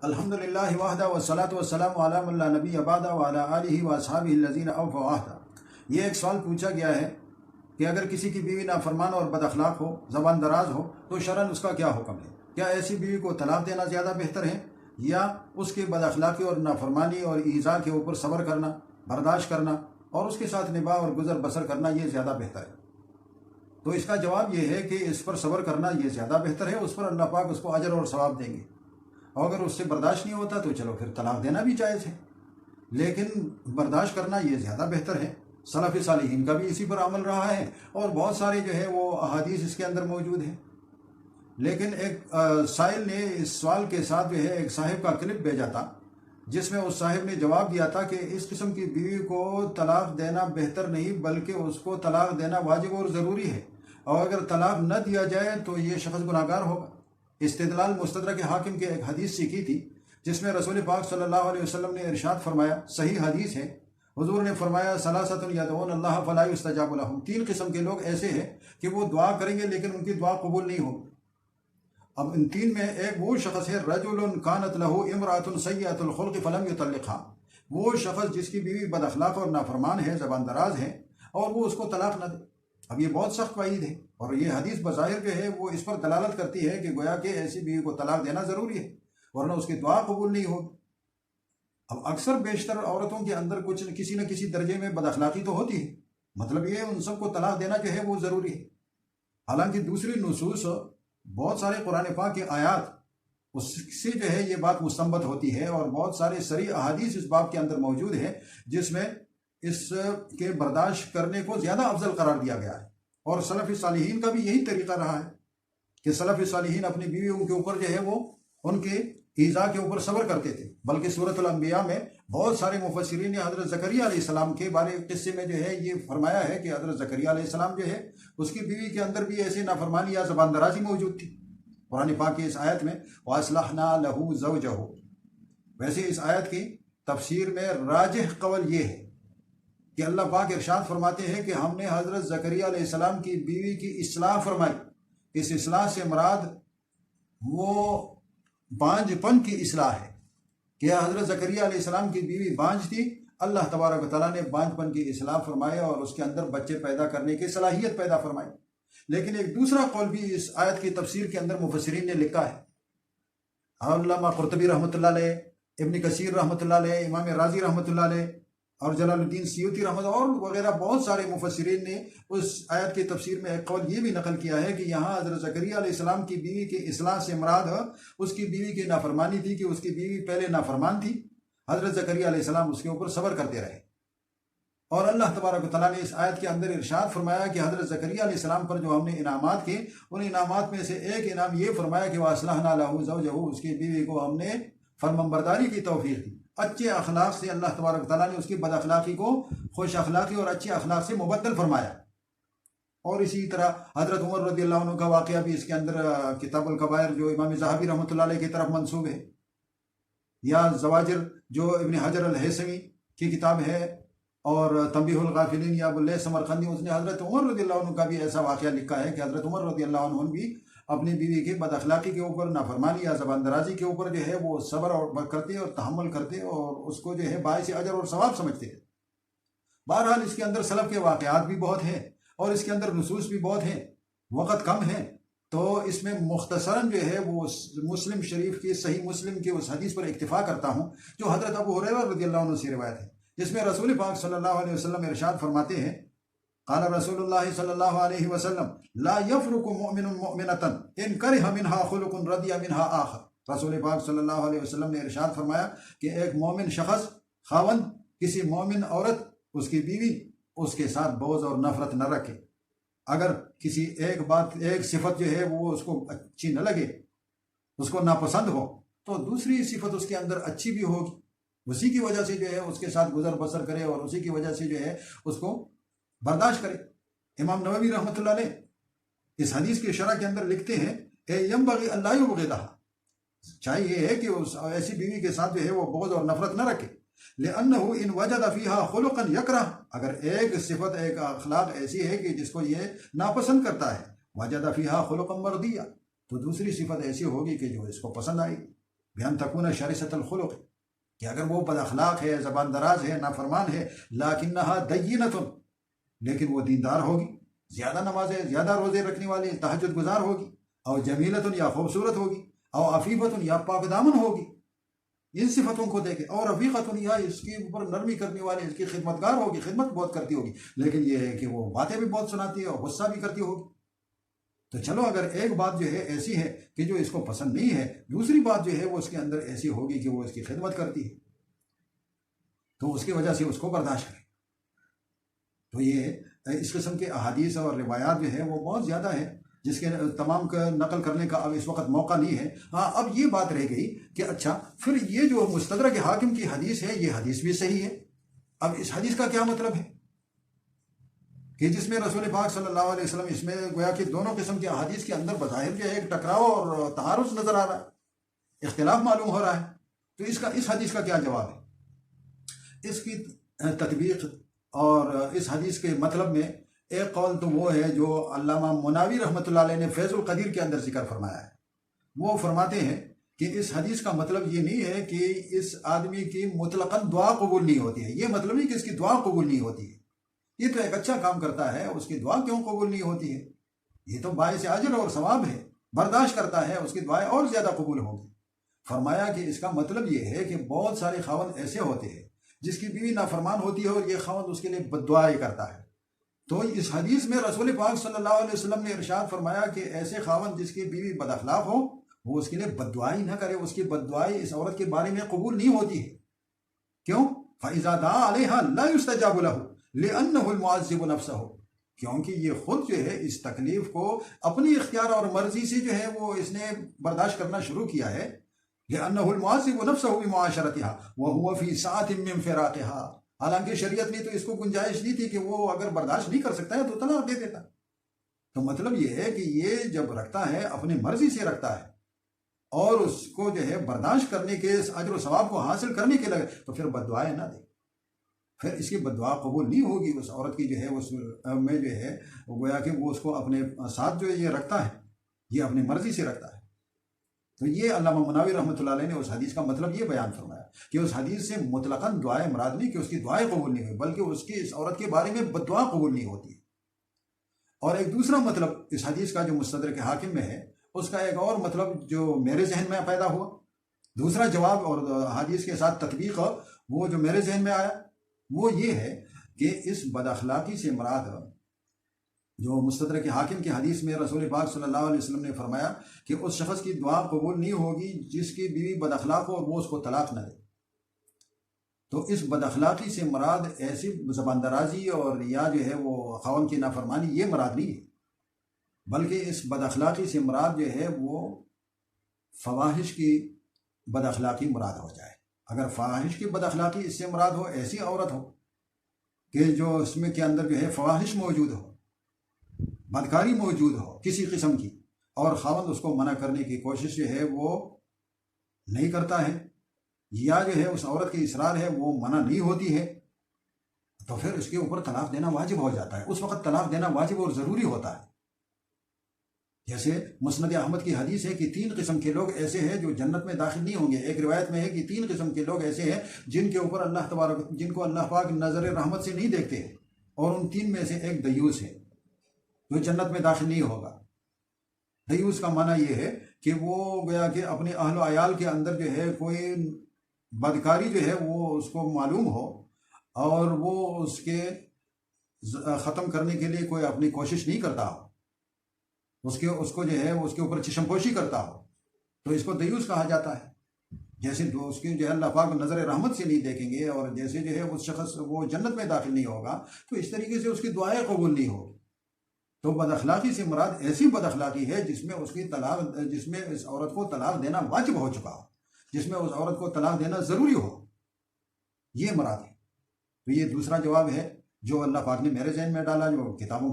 الحمدللہ وحدہ والصلاۃ والسلام علی من لا نبی بعدہ وعلی آلہ واصحابہ الذین اوفوا عہدہ۔ یہ ایک سوال پوچھا گیا ہے کہ اگر کسی کی بیوی نافرمان اور بد اخلاق ہو، زبان دراز ہو، تو شرعاً اس کا کیا حکم ہے؟ کیا ایسی بیوی کو طلاق دینا زیادہ بہتر ہے یا اس کی بد اخلاقی اور نافرمانی اور ایذاء کے اوپر صبر کرنا، برداشت کرنا اور اس کے ساتھ نباہ اور گزر بسر کرنا یہ زیادہ بہتر ہے؟ تو اس کا جواب یہ ہے کہ اس پر صبر کرنا یہ زیادہ بہتر ہے، اس پر اللہ پاک اس کو اجر اور ثواب دیں گے، اور اگر اس سے برداشت نہیں ہوتا تو چلو پھر طلاق دینا بھی جائز ہے، لیکن برداشت کرنا یہ زیادہ بہتر ہے۔ سلف صالحین کا بھی اسی پر عمل رہا ہے اور بہت سارے جو ہے وہ احادیث اس کے اندر موجود ہیں۔ لیکن ایک سائل نے اس سوال کے ساتھ جو ہے ایک صاحب کا کلپ بھیجا تھا، جس میں اس صاحب نے جواب دیا تھا کہ اس قسم کی بیوی کو طلاق دینا بہتر نہیں بلکہ اس کو طلاق دینا واجب اور ضروری ہے، اور اگر طلاق نہ دیا جائے تو یہ شخص گناہ گار ہوگا۔ استدلال مستدرک حاکم کے ایک حدیث سے کی تھی، جس میں رسول پاک صلی اللہ علیہ وسلم نے ارشاد فرمایا، صحیح حدیث ہے، حضور نے فرمایا ثلاثۃ یدعون اللہ فلا یستجاب لهم، تین قسم کے لوگ ایسے ہیں کہ وہ دعا کریں گے لیکن ان کی دعا قبول نہیں ہوگی۔ اب ان تین میں ایک وہ شخص ہے رجل کانت له امرأة سیئۃ الخلق فلم یطلقها، وہ شخص جس کی بیوی بد اخلاق اور نافرمان ہے، زبان دراز ہے، اور وہ اس کو طلاق نہ دے۔ اب یہ بہت سخت وعید ہے، اور یہ حدیث بظاہر جو ہے وہ اس پر دلالت کرتی ہے کہ گویا کہ ایسی بیوی کو طلاق دینا ضروری ہے، ورنہ اس کی دعا قبول نہیں ہوگی۔ اب اکثر بیشتر عورتوں کے اندر کچھ کسی نہ کسی درجے میں بد اخلاقی تو ہوتی ہے، مطلب یہ ان سب کو طلاق دینا جو ہے وہ ضروری ہے۔ حالانکہ دوسری نصوص، بہت سارے قرآن پاک کے آیات، اس سے جو ہے یہ بات مستنبط ہوتی ہے، اور بہت سارے صریح احادیث اس باب کے اندر موجود ہے جس میں اس کے برداشت کرنے کو زیادہ افضل قرار دیا گیا ہے۔ اور سلف صالحین کا بھی یہی طریقہ رہا ہے کہ سلف صالحین اپنی بیویوں کے اوپر جو ہے وہ ان کے ایذاء کے اوپر صبر کرتے تھے، بلکہ سورۃ الانبیاء میں بہت سارے مفسرین نے حضرت زکریا علیہ السلام کے بارے قصے میں جو ہے یہ فرمایا ہے کہ حضرت زکریا علیہ السلام جو ہے اس کی بیوی کے اندر بھی ایسی نافرمانی یا زبان درازی موجود تھی۔ قرآن پاک کی اس آیت میں وَأَصْلَحْنَا لَهُ زَوْجَهُ، ویسے اس آیت کی تفسیر میں راجح قول یہ ہے کہ اللہ پاک ارشاد فرماتے ہیں کہ ہم نے حضرت زکریا علیہ السلام کی بیوی کی اصلاح فرمائی۔ اس اصلاح سے مراد وہ بانجھ پن کی اصلاح ہے کہ حضرت زکریا علیہ السلام کی بیوی بانجھ تھی، اللہ تبارک و تعالیٰ نے بانجھ پن کی اصلاح فرمایا اور اس کے اندر بچے پیدا کرنے کی صلاحیت پیدا فرمائی۔ لیکن ایک دوسرا قول بھی اس آیت کی تفسیر کے اندر مفسرین نے لکھا ہے، علامہ قرطبی رحمۃ اللہ علیہ، ابن کثیر رحمۃ اللہ علیہ، امام راضی رحمۃ اللہ علیہ، اور جلال الدین سیوطی رحمۃ اللہ اور وغیرہ بہت سارے مفسرین نے اس آیت کی تفسیر میں ایک قول یہ بھی نقل کیا ہے کہ یہاں حضرت زکریا علیہ السلام کی بیوی کی اصلاح سے مراد اس کی بیوی کی نافرمانی تھی کہ اس کی بیوی پہلے نافرمان تھی، حضرت زکریا علیہ السلام اس کے اوپر صبر کرتے رہے، اور اللہ تبارک و تعالیٰ نے اس آیت کے اندر ارشاد فرمایا کہ حضرت زکریا علیہ السلام پر جو ہم نے انعامات کیے، ان انعامات میں سے ایک انعام یہ فرمایا کہ وَأَصْلَحْنَا لَهُ زَوْجَهُ، اس کی بیوی کو ہم نے فرمانبرداری کی توفیق دی۔ اچھے اخلاق سے اللہ تبارک تعالیٰ نے اس کی بد اخلاقی کو خوش اخلاقی اور اچھے اخلاق سے مبدل فرمایا۔ اور اسی طرح حضرت عمر رضی اللہ عنہ کا واقعہ بھی اس کے اندر کتاب الکبائر جو امام ذہبی رحمۃ اللہ علیہ کی طرف منسوب ہے، یا زواجر جو ابن حجر الہیثمی کی کتاب ہے، اور تنبیہ الغافلین یا ابواللیث سمرقندی، اس نے حضرت عمر رضی اللہ عنہ کا بھی ایسا واقعہ لکھا ہے کہ حضرت عمر رضی اللہ عنہ بھی اپنی بیوی کی بد اخلاقی کے اوپر، نافرمانی یا زبان درازی کے اوپر جو ہے وہ صبر اور کرتے اور تحمل کرتے اور اس کو جو ہے باعث اجر اور ثواب سمجھتے ہیں۔ بہرحال اس کے اندر سلف کے واقعات بھی بہت ہیں اور اس کے اندر نصوص بھی بہت ہیں، وقت کم ہے تو اس میں مختصراً جو ہے وہ مسلم شریف کی صحیح مسلم کی اس حدیث پر اکتفا کرتا ہوں جو حضرت ابو ہریرہ رضی اللہ عنہ سے روایت ہے، جس میں رسول پاک صلی اللہ علیہ وسلم ارشاد فرماتے ہیں، قال رسول اللہ صلی اللہ علیہ وسلم لا یفرق مؤمن مؤمنۃ ان کرہ منها خلق رضی منها آخر، رسول پاک صلی اللہ علیہ وسلم نے ارشاد فرمایا کہ ایک مومن شخص، خاوند کسی مومن عورت، اس کی بیوی، اس کے ساتھ بغض اور نفرت نہ رکھے، اگر کسی ایک صفت جو ہے وہ اس کو اچھی نہ لگے، اس کو ناپسند ہو، تو دوسری صفت اس کے اندر اچھی بھی ہوگی، اسی کی وجہ سے جو ہے اس کے ساتھ گزر بسر کرے اور اسی کی وجہ سے جو ہے اس کو برداشت کرے۔ امام نووی رحمۃ اللہ علیہ اس حدیث کی شرح کے اندر لکھتے ہیں کہ ینبغی اللہ یبغضھا، چاہیے ہے کہ اس ایسی بیوی کے ساتھ جو ہے وہ بغض اور نفرت نہ رکھے، لأنہ ان وجد فیہا خلقا یکرہ، اگر ایک صفت ایک اخلاق ایسی ہے کہ جس کو یہ ناپسند کرتا ہے، وجد فیہا خلقا مرضیہ، تو دوسری صفت ایسی ہوگی کہ جو اس کو پسند آئے گی۔ بیان تکون شرست الخلق، کہ اگر وہ بد اخلاق ہے، زبان دراز ہے، نافرمان ہے، لیکنہا دینۃ، لیکن وہ دیندار ہوگی، زیادہ نمازیں، زیادہ روزے رکھنے والی، تہجد گزار ہوگی، اور جمیلۃ، یا خوبصورت ہوگی، اور عفیفۃ، یا پاک دامن ہوگی، ان صفتوں کو دیکھے، اور رفیقۃ، یا اس کے اوپر نرمی کرنے والی، اس کی خدمتگار ہوگی، خدمت بہت کرتی ہوگی، لیکن یہ ہے کہ وہ باتیں بھی بہت سناتی ہے اور غصہ بھی کرتی ہوگی۔ تو چلو اگر ایک بات جو ہے ایسی ہے کہ جو اس کو پسند نہیں ہے، دوسری بات جو ہے وہ اس کے اندر ایسی ہوگی کہ وہ اس کی خدمت کرتی ہے، تو اس کی وجہ سے اس کو برداشت کرے۔ تو یہ اس قسم کے احادیث اور روایات جو ہے وہ بہت زیادہ ہے، جس کے تمام کا نقل کرنے کا اب اس وقت موقع نہیں ہے۔ ہاں، اب یہ بات رہ گئی کہ اچھا پھر یہ جو مستدرک حاکم کی حدیث ہے، یہ حدیث بھی صحیح ہے، اب اس حدیث کا کیا مطلب ہے کہ جس میں رسول پاک صلی اللہ علیہ وسلم، اس میں گویا کہ دونوں قسم کے احادیث کے اندر بظاہر جو ہے ایک ٹکراؤ اور تعارض نظر آ رہا ہے، اختلاف معلوم ہو رہا ہے، تو اس حدیث کا کیا جواب ہے؟ اس کی تطبیق اور اس حدیث کے مطلب میں ایک قول تو وہ ہے جو علامہ مناوی رحمۃ اللہ علیہ نے فیض القدیر کے اندر ذکر فرمایا ہے۔ وہ فرماتے ہیں کہ اس حدیث کا مطلب یہ نہیں ہے کہ اس آدمی کی مطلقاً دعا قبول نہیں ہوتی ہے، یہ مطلب نہیں کہ اس کی دعا قبول نہیں ہوتی ہے، یہ تو ایک اچھا کام کرتا ہے، اس کی دعا کیوں قبول نہیں ہوتی ہے؟ یہ تو باعث اجر اور ثواب ہے، برداشت کرتا ہے، اس کی دعائیں اور زیادہ قبول ہوں گی۔ فرمایا کہ اس کا مطلب یہ ہے کہ بہت سارے خاوند ایسے ہوتے ہیں جس کی بیوی نافرمان ہوتی ہے اور یہ خاوند اس کے لیے بد دعائیں کرتا ہے، تو اس حدیث میں رسول پاک صلی اللہ علیہ وسلم نے ارشاد فرمایا کہ ایسے خاوند جس کی بیوی بد اخلاق ہو، وہ اس کے لیے بد دعائی نہ کرے، اس کی بد دعائی اس عورت کے بارے میں قبول نہیں ہوتی ہے۔ کیوں؟ فَإِذَا دَعَا عَلَيْهَا لَا يُسْتَجَابُ لَهُ لِأَنَّهُ الْمُعَذِّبُ نَفْسَهُ، کیونکہ یہ خود جو ہے اس تکلیف کو اپنی اختیار اور مرضی سے جو ہے وہ اس نے برداشت کرنا شروع کیا ہے، لِأَنَّهُ الْمُعَذِّبُ نَفْسَهُ بِمُعَاشَرَتِهَا وَهُوَ فِي سَاعَةٍ مِّن فِرَاقِهَا، حالانکہ شریعت میں تو اس کو گنجائش نہیں تھی کہ وہ اگر برداشت نہیں کر سکتا ہے تو طلاق دے دیتا۔ تو مطلب یہ ہے کہ یہ جب رکھتا ہے اپنی مرضی سے رکھتا ہے اور اس کو جو ہے برداشت کرنے کے، اس اجر و ثواب کو حاصل کرنے کے لگے، تو پھر بد دعائیں نہ دے، پھر اس کی بد دعا قبول نہیں ہوگی۔ اس عورت کی جو ہے اس میں جو ہے گویا کہ وہ اس کو اپنے ساتھ جو یہ رکھتا ہے، یہ اپنی مرضی سے رکھتا ہے۔ تو یہ علامہ مناوی رحمۃ اللہ علیہ نے اس حدیث کا مطلب یہ بیان فرمایا کہ اس حدیث سے مطلقاً دعائیں مراد نہیں کہ اس کی دعائیں قبول نہیں ہوئی، بلکہ اس کی اس عورت کے بارے میں بد دعا قبول نہیں ہوتی۔ اور ایک دوسرا مطلب اس حدیث کا جو مستدرک حاکم میں ہے، اس کا ایک اور مطلب جو میرے ذہن میں پیدا ہوا، دوسرا جواب اور حدیث کے ساتھ تطبیق وہ جو میرے ذہن میں آیا، وہ یہ ہے کہ اس بد اخلاقی سے مراد جو مستدرک حاکم کی حدیث میں رسول پاک صلی اللہ علیہ وسلم نے فرمایا کہ اس شخص کی دعا قبول نہیں ہوگی جس کی بیوی بد اخلاق ہو اور وہ اس کو طلاق نہ دے، تو اس بد اخلاقی سے مراد ایسی زبان درازی اور یا جو ہے وہ خاوند کی نافرمانی یہ مراد نہیں ہے، بلکہ اس بد اخلاقی سے مراد جو ہے وہ فواحش کی بد اخلاقی مراد ہو جائے۔ اگر فواحش کی بد اخلاقی اس سے مراد ہو، ایسی عورت ہو کہ جو اس میں کے اندر جو ہے فواحش موجود ہو، بدکاری موجود ہو کسی قسم کی، اور خاوند اس کو منع کرنے کی کوشش جو ہے وہ نہیں کرتا ہے، یا جو ہے اس عورت کی اصرار ہے وہ منع نہیں ہوتی ہے، تو پھر اس کے اوپر طلاق دینا واجب ہو جاتا ہے۔ اس وقت طلاق دینا واجب اور ضروری ہوتا ہے۔ جیسے مسند احمد کی حدیث ہے کہ 3 قسم کے لوگ ایسے ہیں جو جنت میں داخل نہیں ہوں گے۔ ایک روایت میں ہے کہ 3 قسم کے لوگ ایسے ہیں جن کے اوپر اللہ تبارک، جن کو اللہ پاک نظر رحمت سے نہیں دیکھتے، اور ان 3 میں سے ایک دیوس ہے جو جنت میں داخل نہیں ہوگا۔ دیوس کا معنی یہ ہے کہ وہ گویا کہ اپنے اہل و عیال کے اندر جو ہے کوئی بدکاری جو ہے وہ اس کو معلوم ہو اور وہ اس کے ختم کرنے کے لیے کوئی اپنی کوشش نہیں کرتا ہو، اس کو جو ہے اس کے اوپر چشم پوشی کرتا ہو، تو اس کو دیوس کہا جاتا ہے۔ جیسے اس کی جو ہے اللہ پاک نظر رحمت سے نہیں دیکھیں گے، اور جیسے جو ہے اس شخص وہ جنت میں داخل نہیں ہوگا، تو اس طریقے سے اس کی دعائیں قبول نہیں ہوگی۔ تو بد اخلاقی سے مراد ایسی بد اخلاقی ہے جس میں اس کی طلاق، جس میں اس عورت کو طلاق دینا واجب ہو چکا ہو، جس میں اس عورت کو طلاق دینا ضروری ہو، یہ مراد ہے۔ تو یہ دوسرا جواب ہے جو اللہ پاک نے میرے ذہن میں ڈالا، جو کتابوں